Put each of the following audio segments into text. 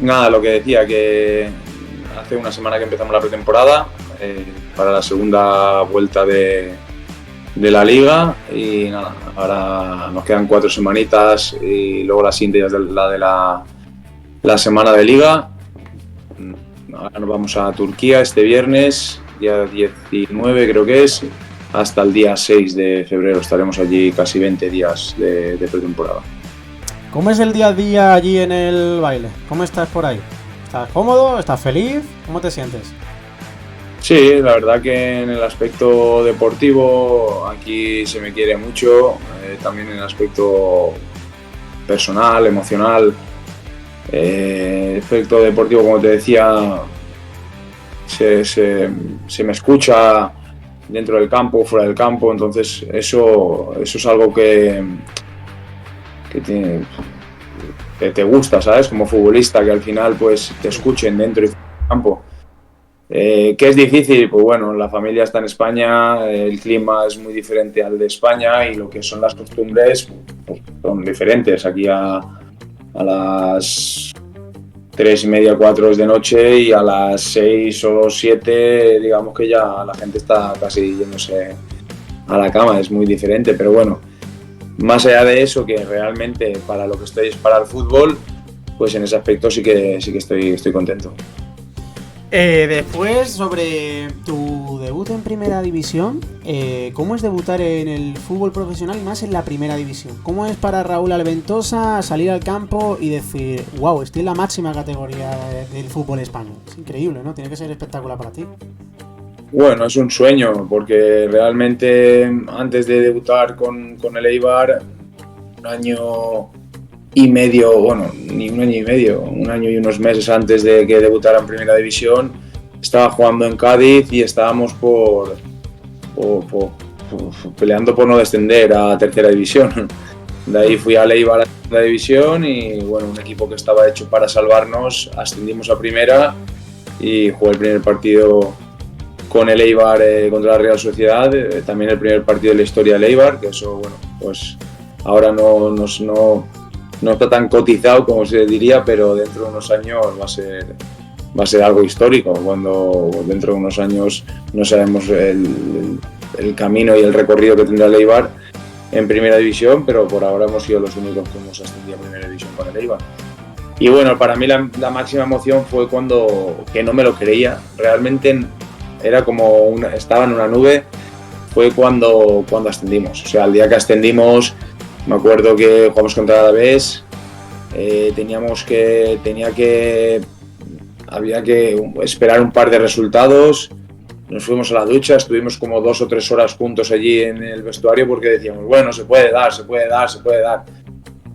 Nada, lo que decía, que hace una semana que empezamos la pretemporada para la segunda vuelta de la liga y nada, ahora nos quedan 4 semanitas y luego la siguiente ya es la semana de liga. Ahora nos vamos a Turquía este viernes, día 19 creo que es, hasta el día 6 de febrero estaremos allí casi 20 días de pretemporada. ¿Cómo es el día a día allí en el baile? ¿Cómo estás por ahí? ¿Estás cómodo? ¿Estás feliz? ¿Cómo te sientes? Sí, la verdad que en el aspecto deportivo aquí se me quiere mucho, también en el aspecto personal, emocional. El aspecto deportivo, como te decía, se me escucha dentro del campo, fuera del campo, entonces eso es algo que te gusta, ¿sabes? Como futbolista, que al final pues te escuchen dentro y fuera del campo. ¿Qué es difícil? Pues bueno, la familia está en España, el clima es muy diferente al de España y lo que son las costumbres pues, son diferentes. Aquí a las 3:30, 4 de noche y a las 6 o 7 digamos que ya la gente está casi yéndose a la cama, es muy diferente, pero bueno, más allá de eso, que realmente para lo que estoy es para el fútbol, pues en ese aspecto sí que estoy contento. Después, sobre tu debut en Primera División, ¿cómo es debutar en el fútbol profesional y más en la Primera División? ¿Cómo es para Raúl Alventosa salir al campo y decir, wow, estoy en la máxima categoría del fútbol español? Es increíble, ¿no? Tiene que ser espectacular para ti. Bueno, es un sueño, porque realmente antes de debutar con el Eibar, un año y medio, bueno, ni un año y medio, un año y unos meses antes de que debutara en Primera División, estaba jugando en Cádiz y estábamos por peleando por no descender a Tercera División. De ahí fui a Eibar a Segunda División y bueno, un equipo que estaba hecho para salvarnos, ascendimos a Primera y jugué el primer partido con el Eibar contra la Real Sociedad, también el primer partido de la historia del Eibar, que eso, bueno, pues ahora no está tan cotizado como se diría, pero dentro de unos años va a ser algo histórico, cuando dentro de unos años no sabemos el camino y el recorrido que tendrá el Eibar en Primera División, pero por ahora hemos sido los únicos que hemos ascendido a Primera División con el Eibar. Y bueno, para mí la máxima emoción fue cuando, que no me lo creía, realmente era como estaba en una nube, fue cuando ascendimos. O sea, el día que ascendimos, me acuerdo que jugamos contra Alavés, había que esperar un par de resultados, nos fuimos a la ducha, estuvimos como 2 o 3 horas juntos allí en el vestuario porque decíamos, bueno, se puede dar.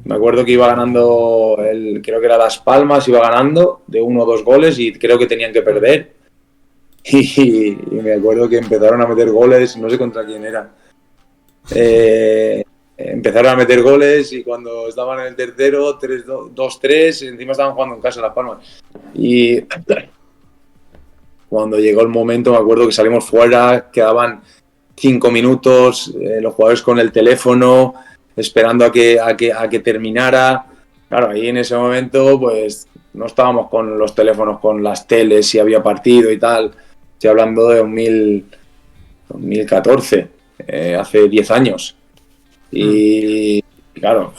Me acuerdo que iba ganando, creo que era Las Palmas, iba ganando de 1 o 2 goles y creo que tenían que perder. Y me acuerdo que empezaron a meter goles, no sé contra quién era. Empezaron a meter goles y cuando estaban en el tercero, 2-3, encima estaban jugando en casa Las Palmas. Y cuando llegó el momento, me acuerdo que salimos fuera, quedaban 5 minutos, los jugadores con el teléfono, esperando a que terminara. Claro, ahí en ese momento, pues no estábamos con los teléfonos, con las teles, si había partido y tal. Estoy hablando de 2014, hace 10 años. Y claro,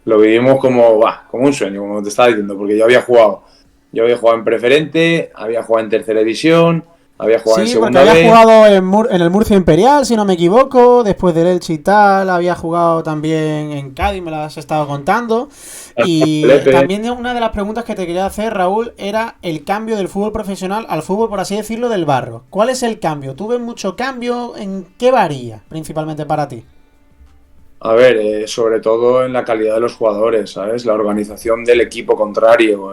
lo vivimos como un sueño, como te estaba diciendo, porque yo había jugado en preferente, había jugado en tercera división, había jugado en Sí, porque segunda había B. jugado en el Murcia Imperial, si no me equivoco, después del Elche y tal, había jugado también en Cádiz, me lo has estado contando. Y también una de las preguntas que te quería hacer, Raúl, era el cambio del fútbol profesional al fútbol, por así decirlo, del barro. ¿Cuál es el cambio? ¿Tú ves mucho cambio? ¿En qué varía principalmente para ti? A ver, sobre todo en la calidad de los jugadores, ¿sabes? La organización del equipo contrario.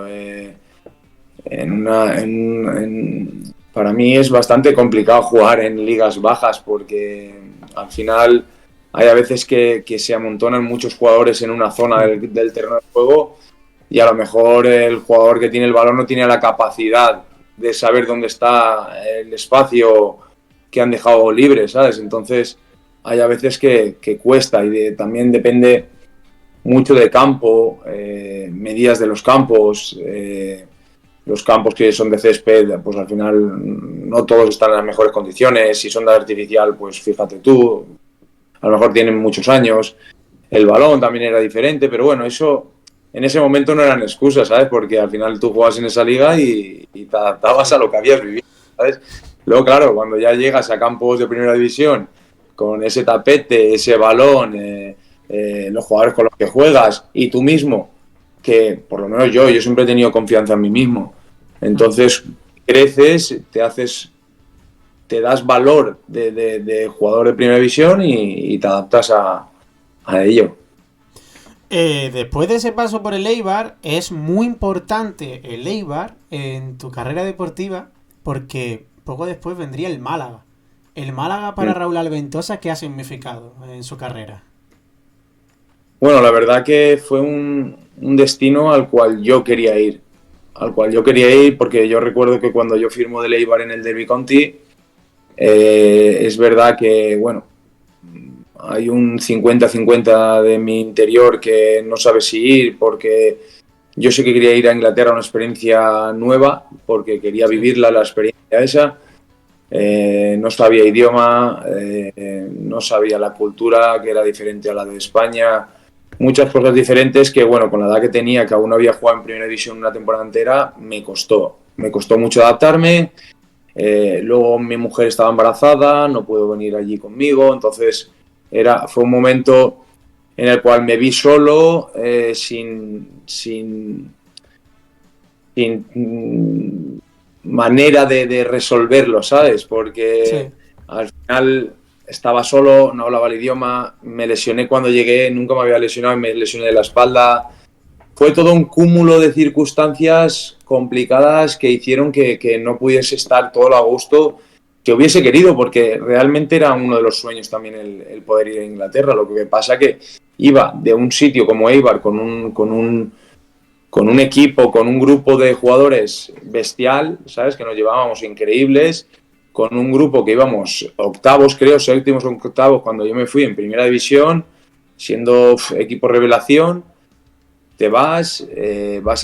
Para mí es bastante complicado jugar en ligas bajas porque al final hay a veces que se amontonan muchos jugadores en una zona del terreno de juego y a lo mejor el jugador que tiene el balón no tiene la capacidad de saber dónde está el espacio que han dejado libre, ¿sabes? Entonces hay a veces que cuesta y también depende mucho de campo, medidas de los campos que son de césped, pues al final no todos están en las mejores condiciones. Si son de artificial, pues fíjate tú, a lo mejor tienen muchos años. El balón también era diferente, pero bueno, eso en ese momento no eran excusas, ¿sabes? Porque al final tú jugabas en esa liga y te adaptabas a lo que habías vivido, ¿sabes? Luego, claro, cuando ya llegas a campos de primera división, con ese tapete, ese balón, los jugadores con los que juegas y tú mismo, que por lo menos yo siempre he tenido confianza en mí mismo. Entonces creces, te das valor de jugador de primera división y te adaptas a ello. Después de ese paso por el Eibar, es muy importante el Eibar en tu carrera deportiva porque poco después vendría el Málaga. El Málaga para Raúl Alventosa, ¿qué ha significado en su carrera? Bueno, la verdad que fue un destino al cual yo quería ir. Porque yo recuerdo que cuando yo firmo del Eibar en el Derby County, es verdad que, bueno, hay un 50-50 de mi interior que no sabe si ir, porque yo sé que quería ir a Inglaterra a una experiencia nueva, porque quería vivirla, la experiencia esa. No sabía idioma, no sabía la cultura, que era diferente a la de España. Muchas cosas diferentes que, bueno, con la edad que tenía, que aún no había jugado en primera división una temporada entera, me costó mucho adaptarme. Luego mi mujer estaba embarazada, no pudo venir allí conmigo, entonces fue un momento en el cual me vi solo, sin manera de resolverlo, ¿sabes? Porque sí, al final estaba solo, no hablaba el idioma, me lesioné cuando llegué, nunca me había lesionado, me lesioné de la espalda. Fue todo un cúmulo de circunstancias complicadas que hicieron que no pudiese estar todo a gusto que hubiese querido, porque realmente era uno de los sueños también el poder ir a Inglaterra. Lo que pasa que iba de un sitio como Eibar con un equipo, con un grupo de jugadores bestial, ¿sabes? Que nos llevábamos increíbles, con un grupo que íbamos octavos, creo, séptimos o octavos cuando yo me fui en primera división, siendo equipo revelación. Te vas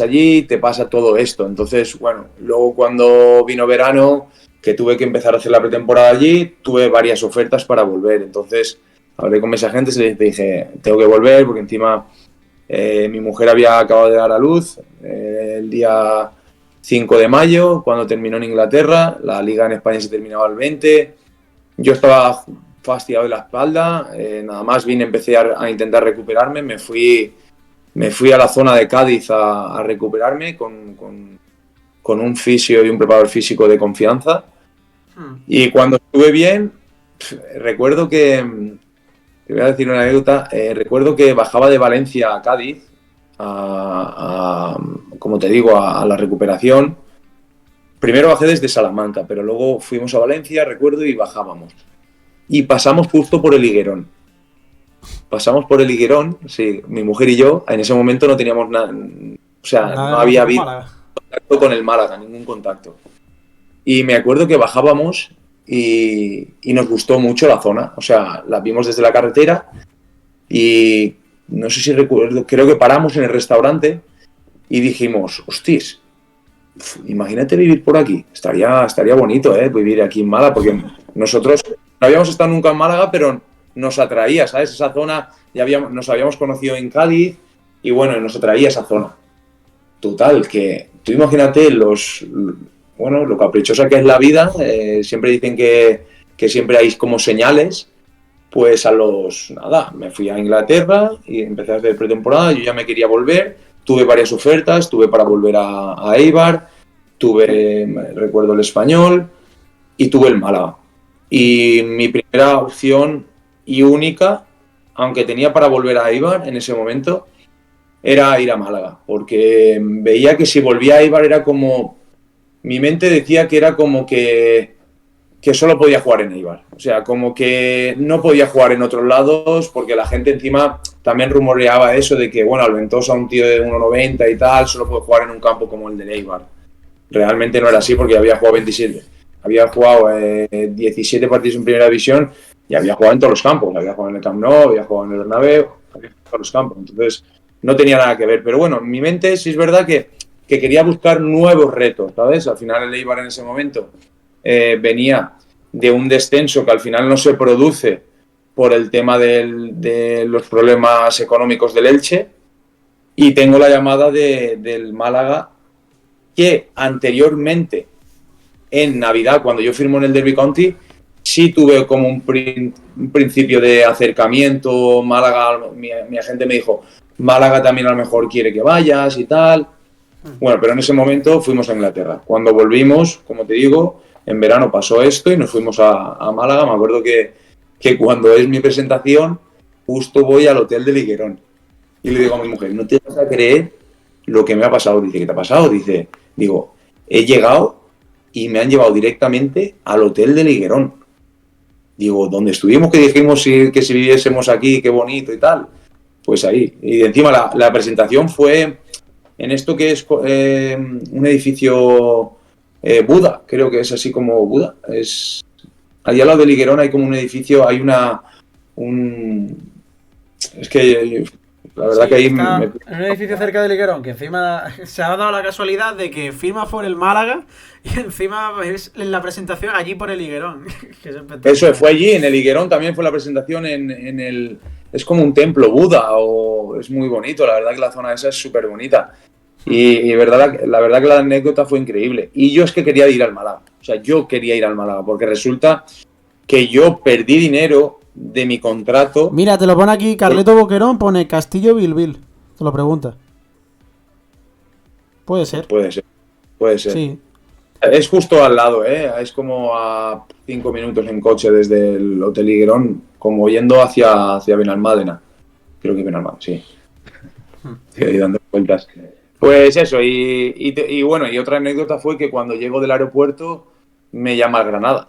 allí, te pasa todo esto. Entonces, bueno, luego cuando vino verano, que tuve que empezar a hacer la pretemporada allí, tuve varias ofertas para volver. Entonces, hablé con mis agentes y les dije, tengo que volver porque encima mi mujer había acabado de dar a luz el día 5 de mayo, cuando terminó en Inglaterra. La liga en España se terminaba el 20. Yo estaba fastidiado de la espalda, nada más empecé a intentar recuperarme, me fui a la zona de Cádiz a recuperarme con un fisio y un preparador físico de confianza. Y cuando estuve bien, recuerdo que, te voy a decir una anécdota, recuerdo que bajaba de Valencia a Cádiz, como te digo, a la recuperación. Primero bajé desde Salamanca, pero luego fuimos a Valencia, recuerdo, y bajábamos. Y pasamos justo por el Higuerón. Sí, mi mujer y yo, en ese momento no teníamos nada, o sea, no había habido contacto con el Málaga, ningún contacto. Y me acuerdo que bajábamos y nos gustó mucho la zona, o sea, la vimos desde la carretera y no sé si recuerdo, creo que paramos en el restaurante y dijimos, hostis, imagínate vivir por aquí, estaría bonito, vivir aquí en Málaga, porque nosotros no habíamos estado nunca en Málaga, pero nos atraía, ¿sabes? Esa zona, nos habíamos conocido en Cádiz y bueno, nos atraía esa zona. Total, que tú imagínate lo caprichosa que es la vida. Siempre dicen que siempre hay como señales. Pues me fui a Inglaterra y empecé a hacer pretemporada. Yo ya me quería volver, tuve varias ofertas, tuve para volver a Eibar, recuerdo el Español y tuve el Málaga. Y mi primera opción y única, aunque tenía para volver a Eibar en ese momento, era ir a Málaga, porque veía que si volvía a Eibar era como, mi mente decía que era como que solo podía jugar en Eibar, o sea, como que no podía jugar en otros lados, porque la gente encima también rumoreaba eso de que, bueno, Alventosa, un tío de 1,90 y tal, solo puede jugar en un campo como el de Eibar. Realmente no era así, porque había jugado 17 partidos en primera división y había jugado en todos los campos, había jugado en el Camp Nou, había jugado en el Bernabéu, había jugado en todos los campos. Entonces no tenía nada que ver. Pero bueno, en mi mente sí es verdad que quería buscar nuevos retos, ¿sabes? Al final el Eibar en ese momento venía de un descenso que al final no se produce por el tema de los problemas económicos del Elche, y tengo la llamada del Málaga, que anteriormente, en Navidad, cuando yo firmo en el Derby County, sí tuve como un principio de acercamiento. Málaga, mi agente me dijo, Málaga también a lo mejor quiere que vayas y tal. Bueno, pero en ese momento fuimos a Inglaterra. Cuando volvimos, como te digo, en verano pasó esto y nos fuimos a Málaga. Me acuerdo que cuando es mi presentación, justo voy al hotel de Liguerón. Y le digo a mi mujer, no te vas a creer lo que me ha pasado. Dice, ¿qué te ha pasado? Digo, he llegado y me han llevado directamente al hotel de Liguerón. Digo, donde estuvimos, que dijimos que si viviésemos aquí, qué bonito y tal. Pues ahí. Y encima la presentación fue en esto que es un edificio Buda, creo que es así como Buda. Allá al lado de Liguerón hay como un edificio, es que la verdad Sí, que ahí está en un edificio cerca de Liguerón, que encima se ha dado la casualidad de que firma por el Málaga y encima es la presentación allí por el Liguerón. Que es eso fue allí, en el Higuerón también fue la presentación en el... Es como un templo Buda, es muy bonito, la verdad que la zona esa es súper bonita. Y la verdad que la anécdota fue increíble. Y yo es que quería ir al Málaga, o sea, yo quería ir al Málaga, porque resulta que yo perdí dinero de mi contrato. Mira, te lo pone aquí, Carleto Boquerón pone Castillo Bilbil. Te lo pregunta. Puede ser. Puede ser. Sí. Es justo al lado, es como a 5 minutos en coche desde el Hotel Higuerón, como yendo hacia Benalmádena. Creo que Benalmádena, sí. Estoy dando vueltas. Pues eso, y bueno, y otra anécdota fue que cuando llego del aeropuerto me llama el Granada.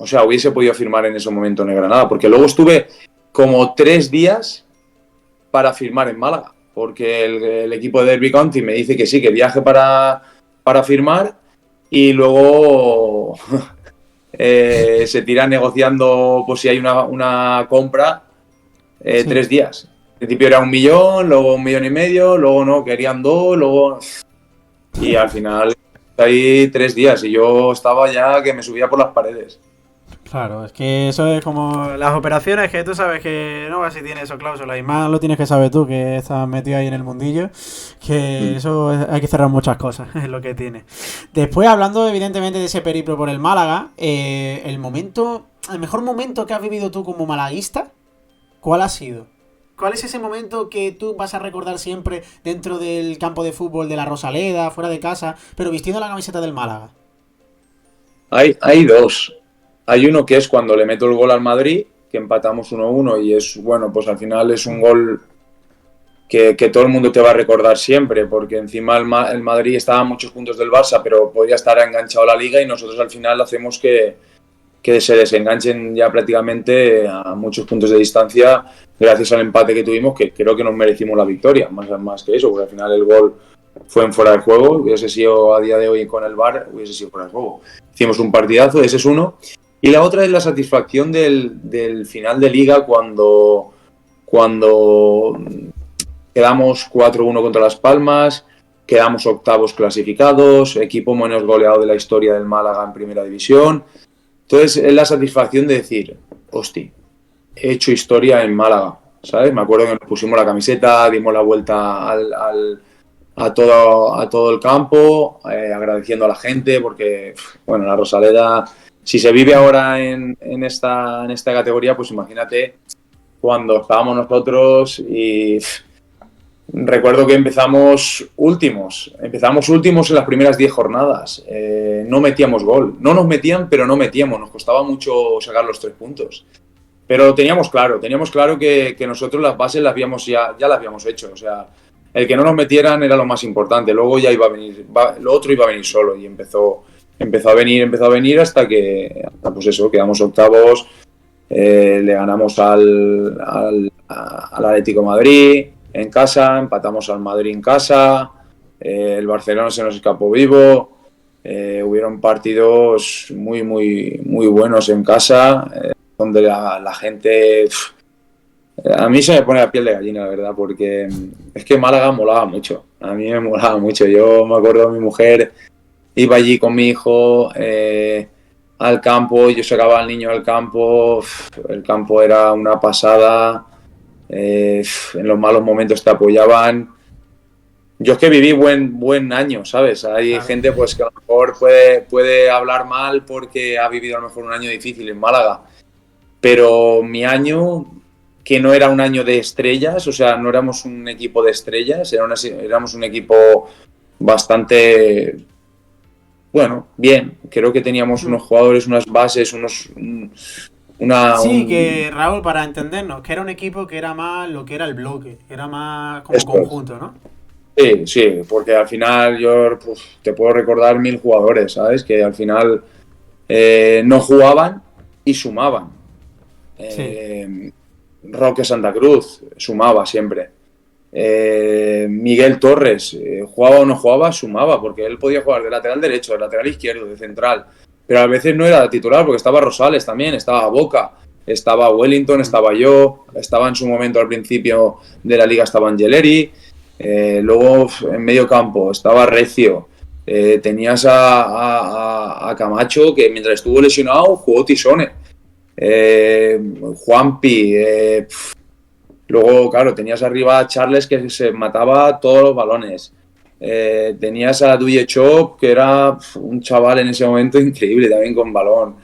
O sea, hubiese podido firmar en ese momento en el Granada, porque luego estuve como 3 días para firmar en Málaga, porque el equipo de Derby County me dice que sí, que viaje para firmar, y luego se tira negociando pues si hay una compra 3 días. Al principio era 1 millón, luego 1,5 millones, luego no, querían 2, luego... Y al final ahí 3 días y yo estaba ya que me subía por las paredes. Claro, es que eso es como las operaciones que tú sabes que no va si tiene eso cláusula y más lo tienes que saber tú que estás metido ahí en el mundillo, que eso hay que cerrar muchas cosas, es lo que tiene. Después, hablando evidentemente de ese periplo por el Málaga, el mejor momento que has vivido tú como malaguista, ¿cuál ha sido? ¿Cuál es ese momento que tú vas a recordar siempre dentro del campo de fútbol de la Rosaleda, fuera de casa, pero vistiendo la camiseta del Málaga? Hay dos. Hay uno que es cuando le meto el gol al Madrid, que empatamos 1-1 y es, bueno, pues al final es un gol que todo el mundo te va a recordar siempre, porque encima el Madrid estaba a muchos puntos del Barça, pero podría estar enganchado a la Liga y nosotros al final hacemos que se desenganchen ya prácticamente a muchos puntos de distancia gracias al empate que tuvimos, que creo que nos merecimos la victoria, más que eso, porque al final el gol fue en fuera de juego, hubiese sido a día de hoy con el VAR, hubiese sido fuera de juego. Hicimos un partidazo, ese es uno. Y la otra es la satisfacción del final de Liga cuando quedamos 4-1 contra Las Palmas, quedamos octavos clasificados, equipo menos goleado de la historia del Málaga en Primera División. Entonces es la satisfacción de decir, hostia, he hecho historia en Málaga, ¿sabes? Me acuerdo que nos pusimos la camiseta, dimos la vuelta a todo el campo, agradeciendo a la gente, porque, bueno, la Rosaleda, si se vive ahora en esta categoría, pues imagínate cuando estábamos nosotros y... Recuerdo que empezamos últimos en las primeras 10 jornadas, no metíamos gol, no nos metían, pero no metíamos, nos costaba mucho sacar los 3 puntos, pero lo teníamos claro que nosotros las bases ya las habíamos hecho, o sea, el que no nos metieran era lo más importante, luego ya iba a venir, lo otro iba a venir solo y empezó a venir hasta pues eso, quedamos octavos, le ganamos al Atlético de Madrid en casa, empatamos al Madrid en casa, el Barcelona se nos escapó vivo, hubieron partidos muy, muy, muy buenos en casa, donde la gente A mí se me pone la piel de gallina, la verdad, porque es que Málaga molaba mucho. A mí me molaba mucho. Yo me acuerdo de mi mujer, iba allí con mi hijo al campo, yo sacaba al niño al campo, el campo era una pasada, en los malos momentos te apoyaban. Yo es que viví buen año, ¿sabes? Hay Claro. gente pues que a lo mejor puede hablar mal porque ha vivido a lo mejor un año difícil en Málaga, pero mi año, que no era un año de estrellas, o sea, no éramos un equipo de estrellas, éramos un equipo bastante, bueno, bien. Creo que teníamos unos jugadores, unas bases, Sí, que Raúl, para entendernos, que era un equipo que era más lo que era el bloque, era más como esto es. conjunto, ¿no? Sí, sí, porque al final yo pues, te puedo recordar 1000 jugadores, ¿sabes? Que al final no jugaban y sumaban. Sí. Eh, Roque Santa Cruz sumaba siempre. Miguel Torres, jugaba o no jugaba, sumaba, porque él podía jugar de lateral derecho, de lateral izquierdo, de central, pero a veces no era titular, porque estaba Rosales también, estaba Boca, estaba Wellington, estaba yo, estaba en su momento al principio de la liga, estaba Angeleri, luego en medio campo estaba Recio, tenías a Camacho, que mientras estuvo lesionado jugó Tisone, Juanpi, luego, claro, tenías arriba a Charles que se mataba todos los balones. Tenías a Duyechop, que era un chaval en ese momento increíble también con balón.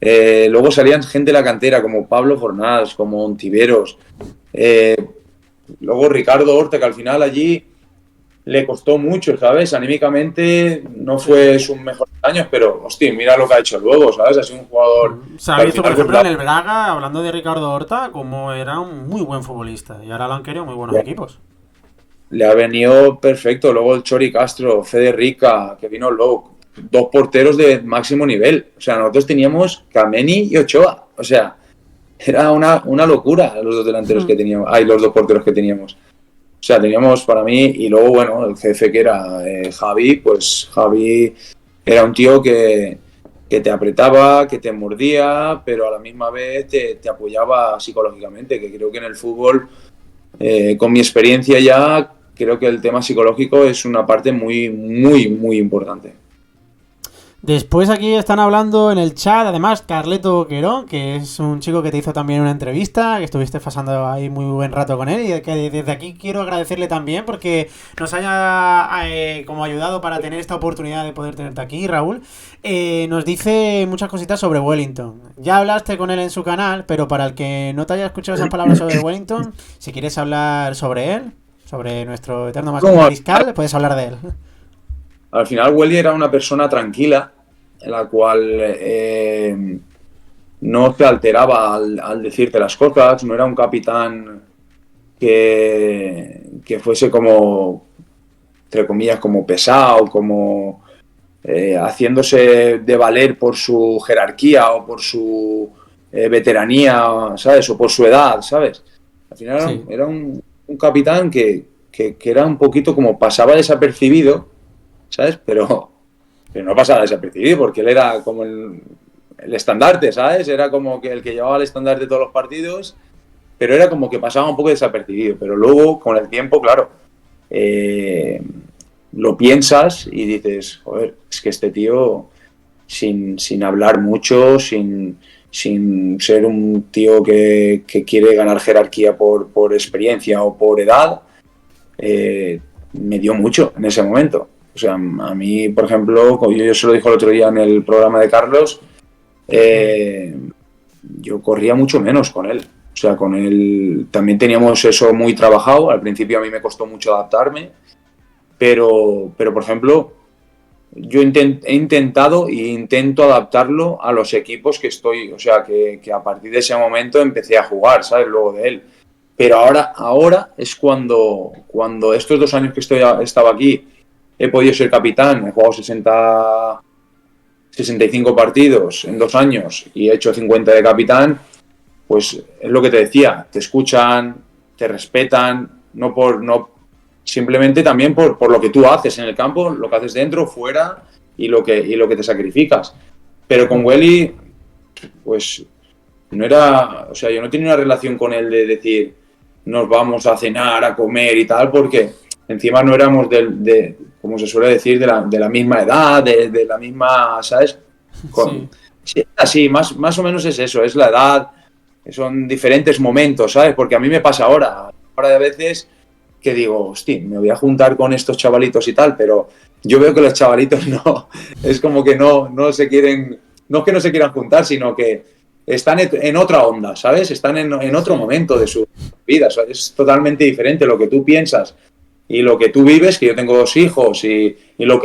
Luego salían gente de la cantera como Pablo Fornals, como Ontiveros. Eh, Luego Ricardo Horta, que al final allí le costó mucho, ¿sabes? Anímicamente no Sí. fue sus mejores años, pero, hostia, mira lo que ha hecho luego, ¿sabes? Ha sido un jugador Se ha que al visto, por final, pues, ejemplo, en el Braga, hablando de Ricardo Horta, como era un muy buen futbolista. Y ahora lo han querido muy buenos equipos. le ha venido perfecto. Luego el Chori Castro, Federica, que vino Lowe, dos porteros de máximo nivel. O sea, nosotros teníamos Kameni y Ochoa. O sea, era una locura los dos delanteros que teníamos. Ay, los dos porteros que teníamos. O sea, teníamos para mí, y luego, bueno, el jefe que era Javi, pues Javi era un tío que te apretaba, que te mordía, pero a la misma vez te apoyaba psicológicamente, que creo que en el fútbol, con mi experiencia ya, creo que el tema psicológico es una parte muy importante. Después aquí están hablando en el chat, además, Carleto Querón, que es un chico que te hizo también una entrevista, que estuviste pasando ahí muy buen rato con él, y que desde aquí quiero agradecerle también porque nos haya como ayudado para tener esta oportunidad de poder tenerte aquí, Raúl. Nos dice muchas cositas sobre Wellington. Ya hablaste con él en su canal, pero para el que no te haya escuchado esas palabras sobre Wellington, si quieres hablar sobre él, sobre nuestro eterno Como mariscal, puedes hablar de él. al final Welly era una persona tranquila, en la cual no se alteraba al decirte las cosas, no era un capitán que fuese como, entre comillas, como pesado, como haciéndose de valer por su jerarquía o por su veteranía, ¿sabes? O por su edad, ¿sabes? Al final Sí. era un capitán que era un poquito como pasaba desapercibido, ¿sabes? Pero no pasaba desapercibido porque él era como el estandarte, ¿sabes? Era como que el que llevaba el estandarte de todos los partidos, pero era como que pasaba un poco desapercibido. Pero luego, con el tiempo, claro, eh, lo piensas y dices, joder, es que este tío, sin hablar mucho, sin ser un tío que quiere ganar jerarquía por experiencia o por edad, me dio mucho en ese momento. O sea, a mí, por ejemplo, yo se lo dijo el otro día en el programa de Carlos, yo corría mucho menos con él. O sea, con él también teníamos eso muy trabajado. Al principio a mí me costó mucho adaptarme, pero por ejemplo, yo he intentado e intento adaptarlo a los equipos que estoy, o sea, que a partir de ese momento empecé a jugar, ¿sabes? Luego de él. Pero ahora es cuando estos 2 años que estaba aquí he podido ser capitán, he jugado 65 partidos en 2 años y he hecho 50 de capitán, pues es lo que te decía, te escuchan, te respetan, no simplemente también por lo que tú haces en el campo, lo que haces dentro, fuera y lo que te sacrificas. Pero con Welly, pues no era, o sea, yo no tenía una relación con él de decir, nos vamos a cenar, a comer y tal, porque encima no éramos como se suele decir, de la misma edad, de la misma, ¿sabes? Sí. Sí, así, más o menos es eso, es la edad, son diferentes momentos, ¿sabes? Porque a mí me pasa ahora de veces que digo, hostia, me voy a juntar con estos chavalitos y tal, pero yo veo que los chavalitos no, es como que no se quieren, no es que no se quieran juntar, sino que están en otra onda, ¿sabes? Están en otro Sí. momento de su vida, ¿sabes? Es totalmente diferente lo que tú piensas y lo que tú vives, que yo tengo 2 hijos y lo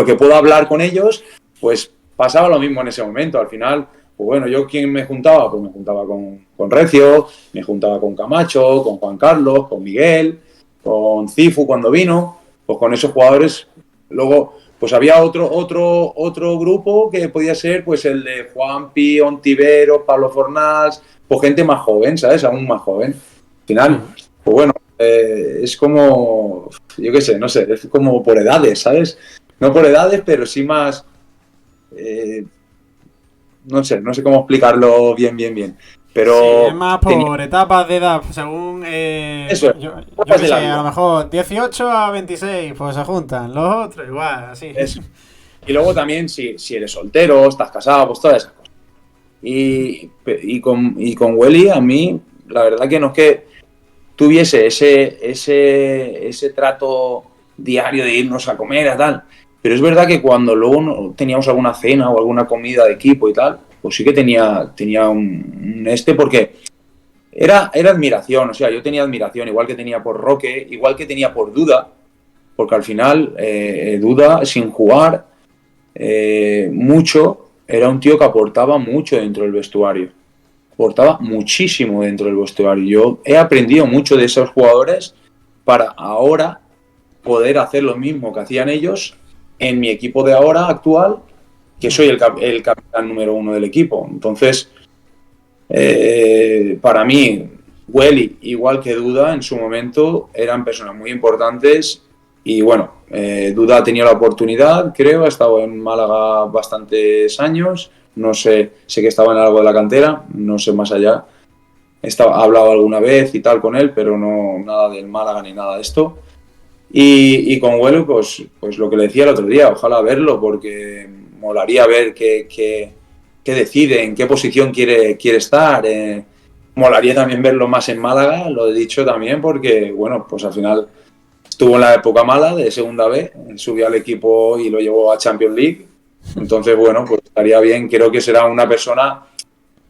que puedo hablar con ellos, pues pasaba lo mismo en ese momento. Al final, pues bueno, yo ¿quién me juntaba? Pues me juntaba con Recio, me juntaba con Camacho, con Juan Carlos, con Miguel, con Cifu cuando vino, pues con esos jugadores. Luego, pues había otro grupo que podía ser pues el de Juanpi, Ontiveros, Pablo Fornals, pues gente más joven, ¿sabes? Aún más joven. Al final, Sí. pues bueno, es como, yo qué sé, no sé, es como por edades, ¿sabes? No por edades, pero sí más, eh, no sé cómo explicarlo bien. Sí, es Pero más tenía por etapas de edad, según, eso, yo etapas qué de la sé, a vida. lo mejor 18 a 26, pues se juntan, los otros igual, así. Eso. Y luego también si eres soltero, estás casado, pues todas esas cosas. Y con Welly, a mí, la verdad que no es que tuviese ese trato diario de irnos a comer a tal. Pero es verdad que cuando luego teníamos alguna cena o alguna comida de equipo y tal, pues sí que tenía porque era admiración, o sea, yo tenía admiración, igual que tenía por Roque, igual que tenía por Duda, porque al final Duda, sin jugar mucho, era un tío que aportaba mucho dentro del vestuario, aportaba muchísimo dentro del vestuario. Yo he aprendido mucho de esos jugadores para ahora poder hacer lo mismo que hacían ellos en mi equipo de ahora actual, que soy el capitán número 1 del equipo. Entonces, para mí, Welly, igual que Duda, en su momento eran personas muy importantes y bueno, Duda ha tenido la oportunidad, creo, ha estado en Málaga bastantes años, no sé que estaba en algo de la cantera, no sé más allá. He hablado alguna vez y tal con él, pero no nada del Málaga ni nada de esto. Y con Welly, pues lo que le decía el otro día, ojalá verlo, porque molaría ver qué decide, en qué posición quiere estar. Molaría también verlo más en Málaga, lo he dicho también, porque, bueno, pues al final estuvo en la época mala de Segunda B, subió al equipo y lo llevó a Champions League. Entonces, bueno, pues estaría bien. Creo que será una persona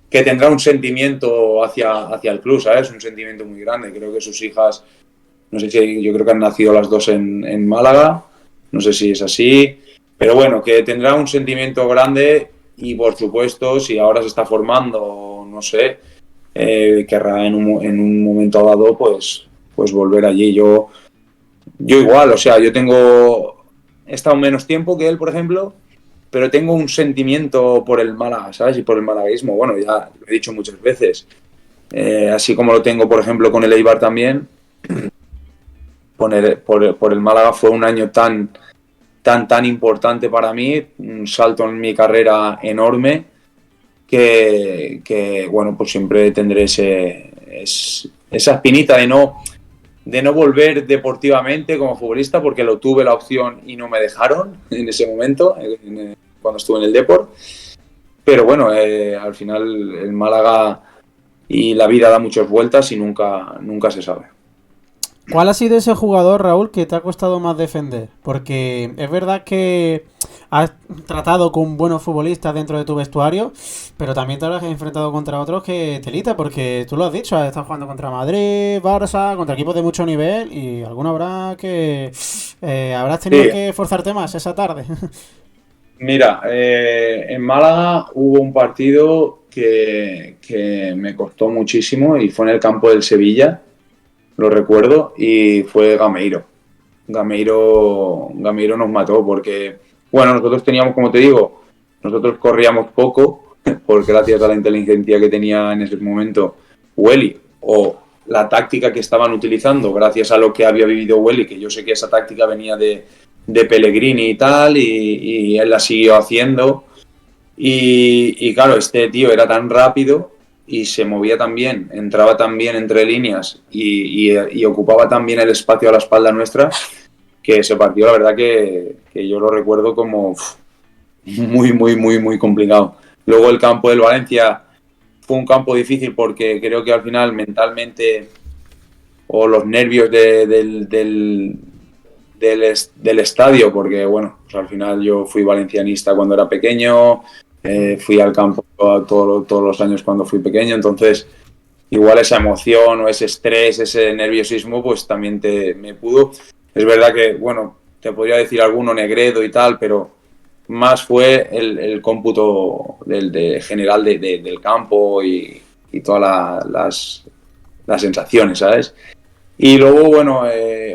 que tendrá un sentimiento hacia el club, ¿sabes? Un sentimiento muy grande. Creo que sus hijas, no sé si, yo creo que han nacido las dos en Málaga, no sé si es así, pero bueno, que tendrá un sentimiento grande y por supuesto, si ahora se está formando, no sé, querrá en un momento dado, pues volver allí. Yo igual, o sea, he estado menos tiempo que él, por ejemplo, pero tengo un sentimiento por el Málaga, ¿sabes? Y por el malaguismo, bueno, ya lo he dicho muchas veces, así como lo tengo, por ejemplo, con el Eibar también. Por el Málaga fue un año tan importante para mí, un salto en mi carrera enorme que bueno, pues siempre tendré esa espinita de no volver deportivamente como futbolista porque lo tuve la opción y no me dejaron en ese momento, cuando estuve en el Depor. Pero bueno, al final el Málaga y la vida da muchas vueltas y nunca se sabe. ¿Cuál ha sido ese jugador, Raúl, que te ha costado más defender? Porque es verdad que has tratado con buenos futbolistas dentro de tu vestuario, pero también te habrás enfrentado contra otros que telita, porque tú lo has dicho, has estado jugando contra Madrid, Barça, contra equipos de mucho nivel y alguno habrá que habrás tenido Sí, que esforzarte más esa tarde. mira, en Málaga hubo un partido que me costó muchísimo y fue en el campo del Sevilla, lo recuerdo, y fue Gameiro. Gameiro nos mató porque, bueno, nosotros teníamos, como te digo, nosotros corríamos poco, porque gracias a la inteligencia que tenía en ese momento Welly, o la táctica que estaban utilizando, gracias a lo que había vivido Welly, que yo sé que esa táctica venía de Pellegrini y tal, y él la siguió haciendo. Y claro, este tío era tan rápido y se movía tan bien, entraba tan bien entre líneas y ocupaba tan bien el espacio a la espalda nuestra, que ese partido la verdad que yo lo recuerdo como muy, muy, muy, muy complicado. Luego el campo del Valencia fue un campo difícil porque creo que al final mentalmente o los nervios del estadio, porque bueno, pues al final yo fui valencianista cuando era pequeño, fui al campo todos los años cuando fui pequeño, entonces igual esa emoción o ese estrés, ese nerviosismo, pues también me pudo. Es verdad que, bueno, te podría decir alguno Negredo y tal, pero más fue el cómputo general del campo y todas las sensaciones, ¿sabes? Y luego, bueno,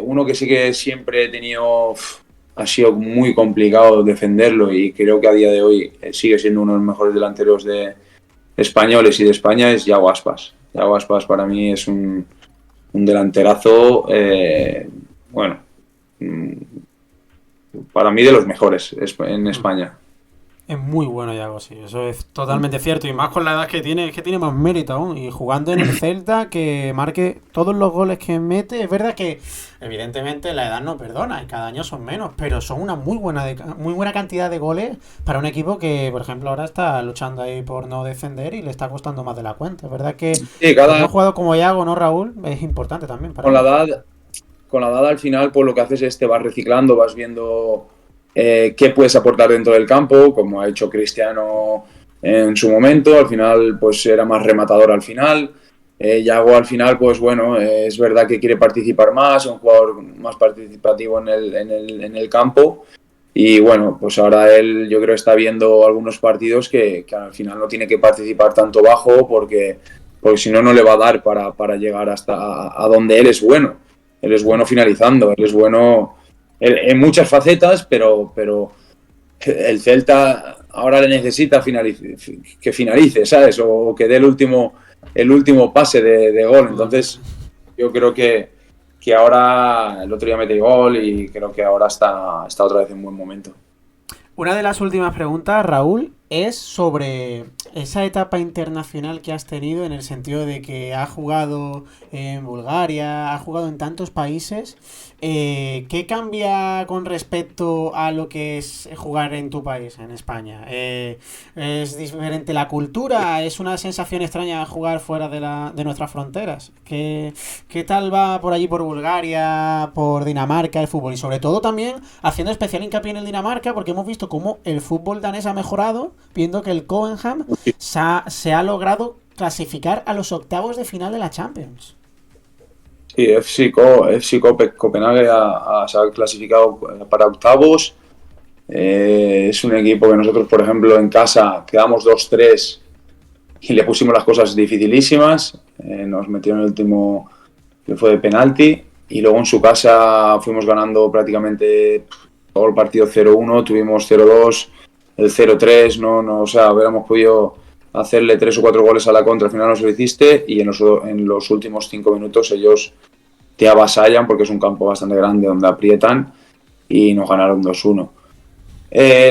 uno que sí que siempre he tenido, ha sido muy complicado defenderlo y creo que a día de hoy sigue siendo uno de los mejores delanteros españoles y de España, es Yago Aspas. Yago Aspas para mí es un delanterazo, bueno, para mí de los mejores en España. Es muy bueno Yago, sí, eso es totalmente cierto. Y más con la edad que tiene, es que tiene más mérito aún. Y jugando en el Celta, que marque todos los goles que mete. Es verdad que, evidentemente, la edad no perdona y cada año son menos, pero son una muy buena cantidad de goles para un equipo que, por ejemplo, ahora está luchando ahí por no defender y le está costando más de la cuenta. Es verdad que Sí, tener un jugador como Yago, ¿no, Raúl? Es importante también para con la ellos. edad, con la edad al final, pues lo que haces es te vas reciclando, vas viendo qué puedes aportar dentro del campo, como ha hecho Cristiano en su momento. Al final, pues era más rematador al final. Yago al final, pues bueno, es verdad que quiere participar más, es un jugador más participativo en el campo. Y bueno, pues ahora él yo creo está viendo algunos partidos que al final no tiene que participar tanto bajo porque si no, no le va a dar para llegar hasta a donde él es bueno. Él es bueno finalizando, él es bueno en muchas facetas, pero el Celta ahora le necesita que finalice, ¿sabes? O que dé el último pase de gol. Entonces, yo creo que ahora, el otro día mete gol y creo que ahora está otra vez en buen momento. Una de las últimas preguntas, Raúl, es sobre esa etapa internacional que has tenido en el sentido de que has jugado en Bulgaria, has jugado en tantos países. ¿Qué cambia con respecto a lo que es jugar en tu país, en España? ¿Es diferente la cultura? ¿Es una sensación extraña jugar fuera de nuestras fronteras? ¿Qué tal va por allí, por Bulgaria, por Dinamarca, el fútbol? Y sobre todo también haciendo especial hincapié en el Dinamarca, porque hemos visto cómo el fútbol danés ha mejorado, viendo que el Copenhagen se ha logrado clasificar a los octavos de final de la Champions. Sí, FC Copenhague se ha clasificado para octavos. Es un equipo que nosotros, por ejemplo, en casa quedamos 2-3 y le pusimos las cosas dificilísimas. Nos metieron el último que fue de penalti y luego en su casa fuimos ganando prácticamente todo el partido 0-1, tuvimos 0-2, el 0-3, o sea, hubiéramos podido hacerle 3 o 4 goles a la contra, al final no se lo hiciste y en los últimos 5 minutos ellos te avasallan porque es un campo bastante grande donde aprietan y nos ganaron 2-1.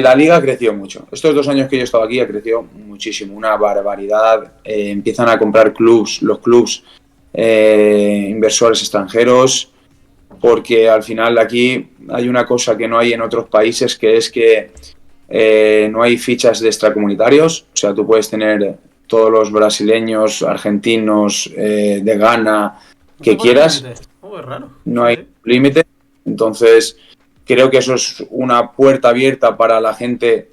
La liga creció mucho. Estos 2 años que yo he estado aquí ha crecido muchísimo, una barbaridad. Empiezan a comprar los clubs inversores extranjeros, porque al final aquí hay una cosa que no hay en otros países, que es que no hay fichas de extracomunitarios. O sea, tú puedes tener todos los brasileños, argentinos, de Ghana, que quieras. Es raro. No hay límite. Entonces, creo que eso es una puerta abierta para la gente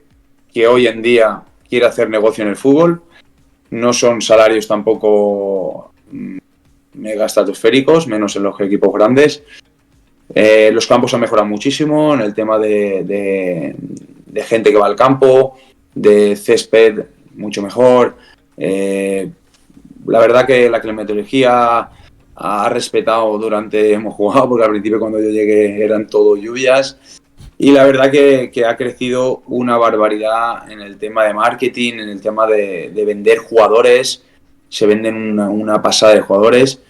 que hoy en día quiere hacer negocio en el fútbol. No son salarios tampoco mega estratosféricos, menos en los equipos grandes. Los campos han mejorado muchísimo en el tema de gente que va al campo, de césped mucho mejor. La verdad que la climatología ha respetado hemos jugado, porque al principio cuando yo llegué eran todo lluvias. Y la verdad que ha crecido una barbaridad en el tema de marketing, en el tema de vender jugadores. Se venden una pasada de jugadores.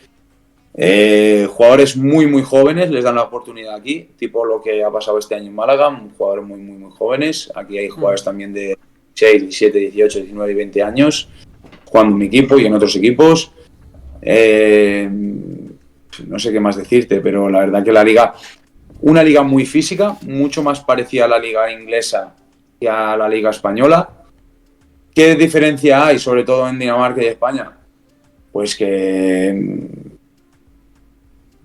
Jugadores muy muy jóvenes les dan la oportunidad aquí, tipo lo que ha pasado este año en Málaga, jugadores muy muy muy jóvenes. Aquí hay jugadores también de 6, 17, 18, 19 y 20 años jugando en mi equipo y en otros equipos. No sé qué más decirte, pero la verdad que la liga, una liga muy física, mucho más parecida a la liga inglesa que a la liga española. ¿Qué diferencia hay, sobre todo en Dinamarca y España? Pues que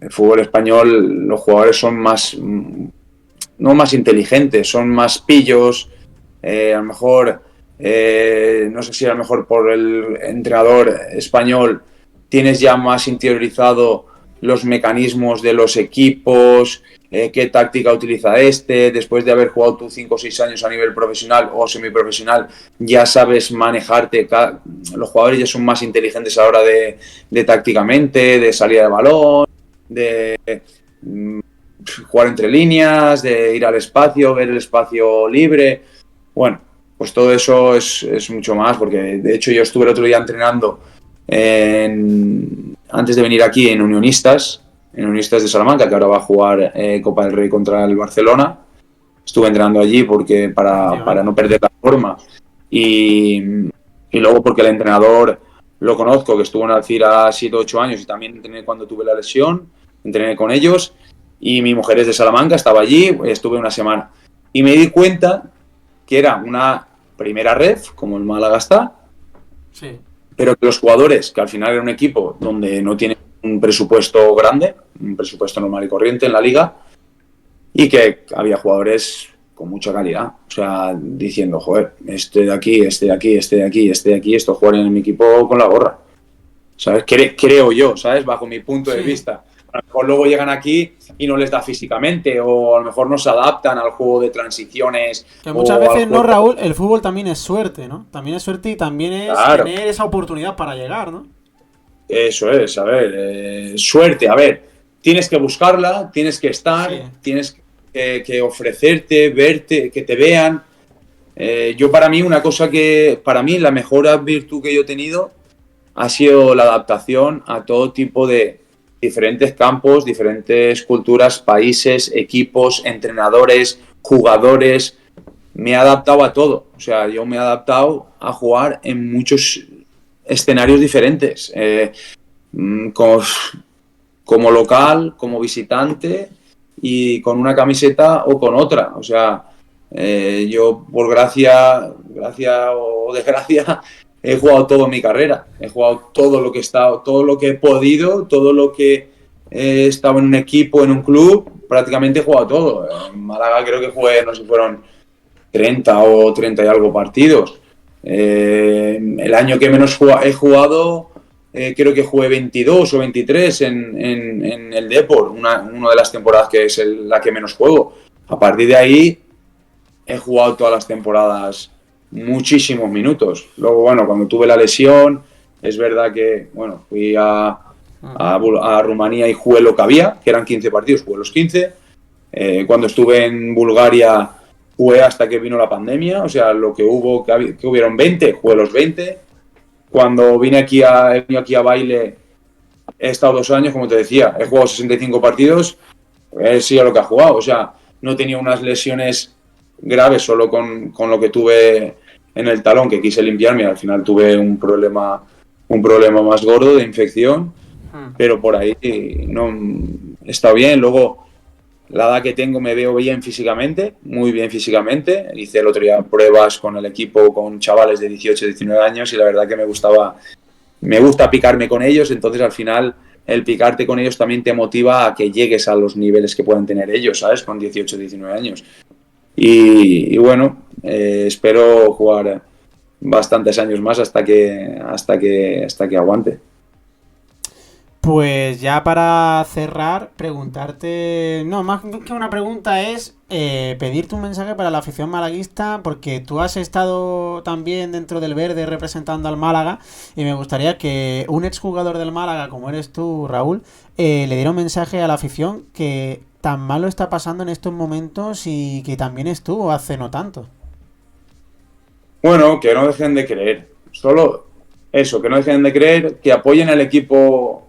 el fútbol español, los jugadores son más, no más inteligentes, son más pillos, a lo mejor, no sé si a lo mejor por el entrenador español tienes ya más interiorizado los mecanismos de los equipos, qué táctica utiliza después de haber jugado tú 5 o 6 años a nivel profesional o semiprofesional, ya sabes manejarte, los jugadores ya son más inteligentes a la hora de tácticamente, de salida de balón, de jugar entre líneas, de ir al espacio, ver el espacio libre. Bueno, pues todo eso es mucho más, porque de hecho yo estuve el otro día entrenando antes de venir aquí en Unionistas de Salamanca, que ahora va a jugar Copa del Rey contra el Barcelona. Estuve entrenando allí porque para no perder la forma y luego porque el entrenador lo conozco, que estuvo en Alcira 7 o 8 años y también entrené cuando tuve la lesión, entrené con ellos y mi mujer es de Salamanca, estaba allí, estuve una semana y me di cuenta que era una primera ref, como el Málaga está, sí, pero que los jugadores, que al final era un equipo donde no tiene un presupuesto grande, un presupuesto normal y corriente en la liga, y que había jugadores con mucha calidad, o sea, diciendo, joder, este de aquí, este de aquí, este de aquí, este de aquí, estos jugadores en mi equipo con la gorra, ¿sabes? Creo yo, ¿sabes? Bajo mi punto de vista. A lo mejor luego llegan aquí y no les da físicamente, o a lo mejor no se adaptan al juego de transiciones. Que muchas veces, no, Raúl, el fútbol también es suerte, ¿no? También es suerte y también es claro, tener esa oportunidad para llegar, ¿no? Eso es, a ver, suerte, a ver, tienes que buscarla, tienes que estar, sí, tienes que ofrecerte, verte, que te vean. Yo para mí, una cosa que, para mí la mejor virtud que yo he tenido ha sido la adaptación a todo tipo de diferentes campos, diferentes culturas, países, equipos, entrenadores, jugadores. Me he adaptado a todo. O sea, yo me he adaptado a jugar en muchos escenarios diferentes. Como local, como visitante y con una camiseta o con otra. O sea, yo por gracia o desgracia he jugado todo en mi carrera, he jugado todo lo que he estado, todo lo que he podido, todo lo que he estado en un equipo, en un club, prácticamente he jugado todo. En Málaga creo que jugué, no sé si fueron 30 o 30 y algo partidos. El año que menos he jugado, creo que jugué 22 o 23 en el Depor, una de las temporadas que es la que menos juego. A partir de ahí he jugado todas las temporadas muchísimos minutos. Luego, bueno, cuando tuve la lesión, es verdad que, bueno, fui a Rumanía y jugué lo que había, que eran 15 partidos, jugué los 15. Cuando estuve en Bulgaria, jugué hasta que vino la pandemia, o sea, lo que hubo, que hubieron 20, jugué los 20. Cuando vine aquí a Baile, he estado 2 años, como te decía, he jugado 65 partidos, he sido lo que ha jugado, o sea, no tenía unas lesiones graves, solo con lo que tuve en el talón, que quise limpiarme, y al final tuve un problema más gordo de infección, pero por ahí no he estado bien. Luego, la edad que tengo, me veo bien físicamente, muy bien físicamente. Hice el otro día pruebas con el equipo, con chavales de 18, 19 años, y la verdad que me gusta picarme con ellos. Entonces, al final, el picarte con ellos también te motiva a que llegues a los niveles que puedan tener ellos, ¿sabes? Con 18, 19 años. Y bueno, espero jugar bastantes años más hasta que aguante. Pues ya para cerrar, preguntarte... No, más que una pregunta es pedirte un mensaje para la afición malaguista, porque tú has estado también dentro del verde representando al Málaga, y me gustaría que un exjugador del Málaga, como eres tú, Raúl, le diera un mensaje a la afición que tan mal lo está pasando en estos momentos y que también estuvo hace no tanto. Bueno, que no dejen de creer. Solo eso, que no dejen de creer, que apoyen al equipo,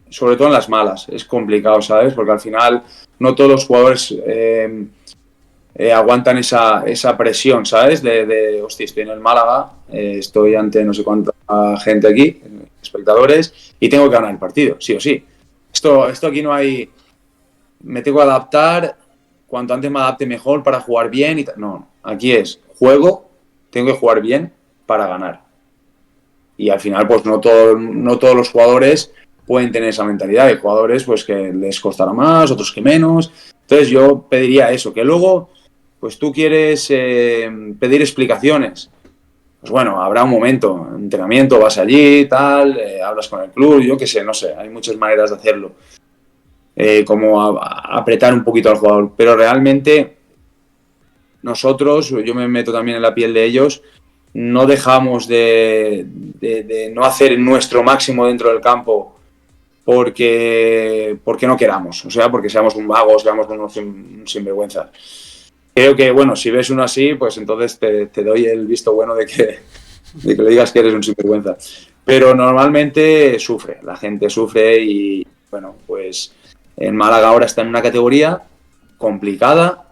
sobre todo en las malas. Es complicado, ¿sabes? Porque al final no todos los jugadores aguantan esa presión, ¿sabes? Hostia, estoy en el Málaga, estoy ante no sé cuántas gente aquí, espectadores, y tengo que ganar el partido, sí o sí. Esto aquí no hay... Me tengo que adaptar, cuanto antes me adapte mejor para jugar bien. No, aquí es juego, tengo que jugar bien para ganar. Y al final, pues no todos los jugadores pueden tener esa mentalidad. Hay jugadores pues que les costará más, otros que menos. Entonces yo pediría eso, que luego pues tú quieres pedir explicaciones. Pues bueno, habrá un momento, entrenamiento, vas allí, tal, hablas con el club, yo qué sé, no sé, hay muchas maneras de hacerlo. Como apretar un poquito al jugador. Pero realmente nosotros, yo me meto también en la piel de ellos, no dejamos de no hacer nuestro máximo dentro del campo porque no queramos, o sea, porque seamos un vago, seamos unos sinvergüenza. Creo que, bueno, si ves uno así, pues entonces te doy el visto bueno de que le digas que eres un sinvergüenza. Pero normalmente la gente sufre y, bueno, pues en Málaga ahora está en una categoría complicada,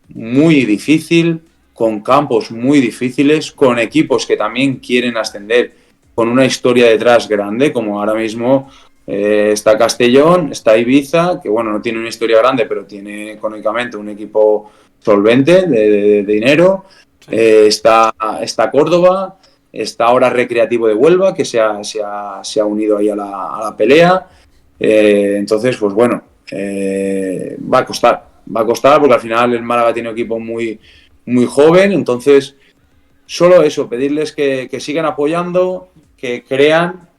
muy difícil, con campos muy difíciles, con equipos que también quieren ascender, con una historia detrás grande, como ahora mismo está Castellón, está Ibiza, que bueno, no tiene una historia grande, pero tiene económicamente un equipo solvente de dinero, está Córdoba, está ahora Recreativo de Huelva, que se ha unido ahí a la pelea. Entonces, pues bueno, va a costar porque al final el Málaga tiene un equipo muy, muy joven, entonces solo eso, pedirles que sigan apoyando, que crean,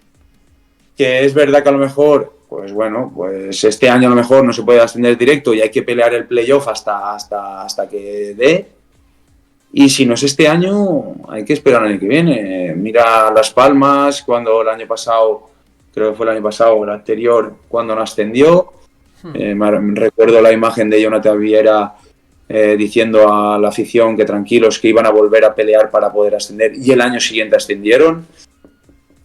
que es verdad que a lo mejor, pues bueno, pues este año a lo mejor no se puede ascender directo y hay que pelear el playoff hasta que dé. Y si no es este año, hay que esperar el año que viene. Mira Las Palmas, cuando el año pasado, creo que fue el año pasado, el anterior, cuando no ascendió. Recuerdo la imagen de Jonathan Viera diciendo a la afición que tranquilos, que iban a volver a pelear para poder ascender, y el año siguiente ascendieron.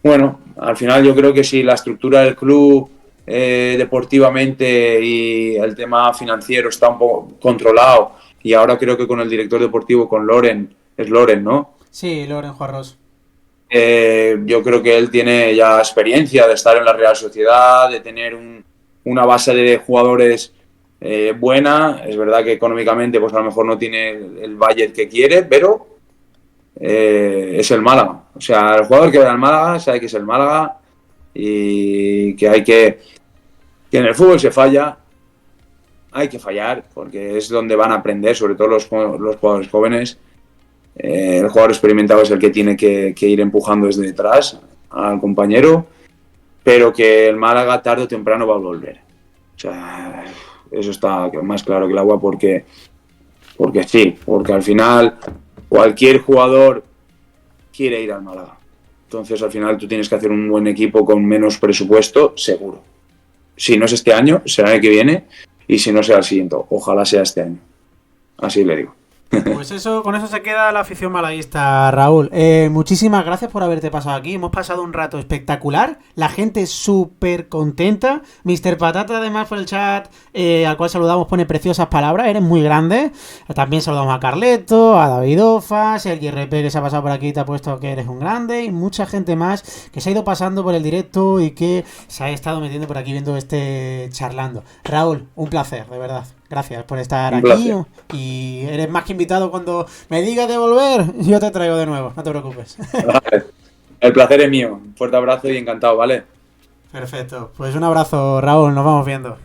Bueno, al final yo creo que si la estructura del club deportivamente y el tema financiero está un poco controlado, y ahora creo que con el director deportivo, con Loren, es Loren, ¿no? Sí, Loren Juarros. Yo creo que él tiene ya experiencia de estar en la Real Sociedad, de tener una base de jugadores buena. Es verdad que económicamente pues a lo mejor no tiene el budget que quiere, pero es el Málaga. O sea, el jugador que va al Málaga sabe que es el Málaga y que en el fútbol se falla, hay que fallar porque es donde van a aprender, sobre todo los jugadores jóvenes. El jugador experimentado es el que tiene que ir empujando desde detrás al compañero, pero que el Málaga tarde o temprano va a volver. O sea, eso está más claro que el agua porque sí, porque al final cualquier jugador quiere ir al Málaga. Entonces al final tú tienes que hacer un buen equipo con menos presupuesto, seguro. Si no es este año, será el año que viene, y si no será el siguiente. Ojalá sea este año. Así le digo. Pues eso, con eso se queda la afición malaguista, Raúl. Muchísimas gracias por haberte pasado aquí. Hemos pasado un rato espectacular. La gente súper contenta. Mr. Patata, además, por el chat, al cual saludamos, pone preciosas palabras. Eres muy grande. También saludamos a Carleto, a David Ofas, el RP que se ha pasado por aquí y te ha puesto que eres un grande. Y mucha gente más que se ha ido pasando por el directo y que se ha estado metiendo por aquí viendo charlando. Raúl, un placer, de verdad. Gracias por estar aquí y eres más que invitado cuando me digas de volver, yo te traigo de nuevo, no te preocupes. Vale. El placer es mío, un fuerte abrazo y encantado, ¿vale? Perfecto, pues un abrazo, Raúl, nos vamos viendo.